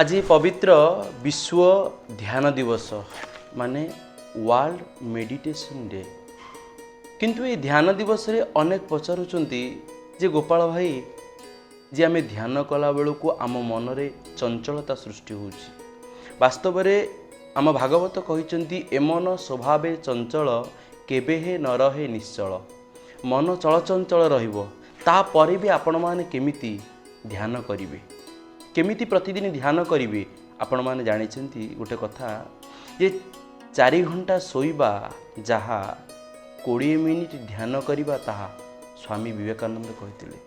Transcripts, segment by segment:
आज पवित्र विश्व ध्यान दिवस माने वर्ल्ड मेडिटेशन डे। किंतु ये ध्यान दिवस रे अनेक पचारुचंती जे गोपाल भाई जे आमे ध्यान कला बेलू को आम मन रे चंचलता सृष्टि होउची। वास्तव रे आम भागवत कहिचंती एमन स्वभावे चंचल केबे हे न रहे निश्चल। मन चलचंचल रहिबो तापरे भी आपण माने केमिति ध्यान करिवे, केमिति प्रतिदिन ध्यान करिवे। आपण माने जानिछंती गोटे कथा जे 4 घंटा सोइबा जहा 20 मिनिट ध्यान करिबा ताहा स्वामी विवेकानंद कहिथिले।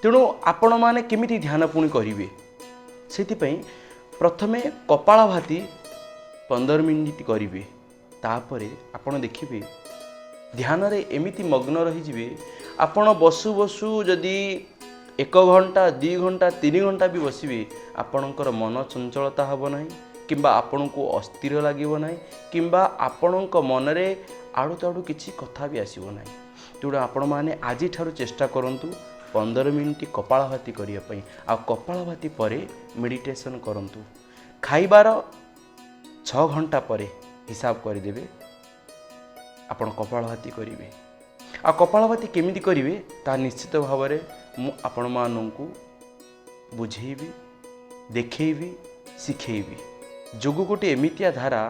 तेणु आपण माने केमिति ध्यान पुणी करिवे सेति पई प्रथमे कपालभाति 15 मिनिट करिवे। तापरे आपण देखिबे ध्यान रे एमिति मग्न रही जिवे। आपण बसु बसु जदि 1 घंटा 2 घंटा 3 घंटा भी बसिबे आपणकर मन चंचलता हबो नाही, किंबा आपण को अस्थिर लागिबो नाही, किंबा आपणक मन रे आडू ताडू किछि कथा भी आसीबो नाही। तेणु आपण माने आजि ठारू चेष्टा करंतु 15 मिनिट कपालभाति करिया पई। आ कपालभाति परे मेडिटेशन करंतु। खाइबार 6 घंटा परे हिसाब कर देबे आपण कपालभाति करिवे। आ कपालभाति केमिति करिवे ता निश्चित भाव में मु आपण माननकु बुझेइबी, देखैबी, शिखैबी। जोग गोटे एमितिया धारा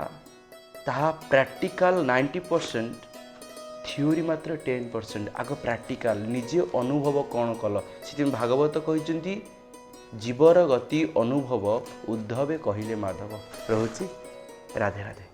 ताहा प्रैक्टिकल 90%, थ्योरी मात्र 10%। आग प्रैक्टिकल निजे अनुभव कौन कल से भागवत कहते जीवर गति अनुभव उद्धवे कहले माधव। रहुछि राधे राधे।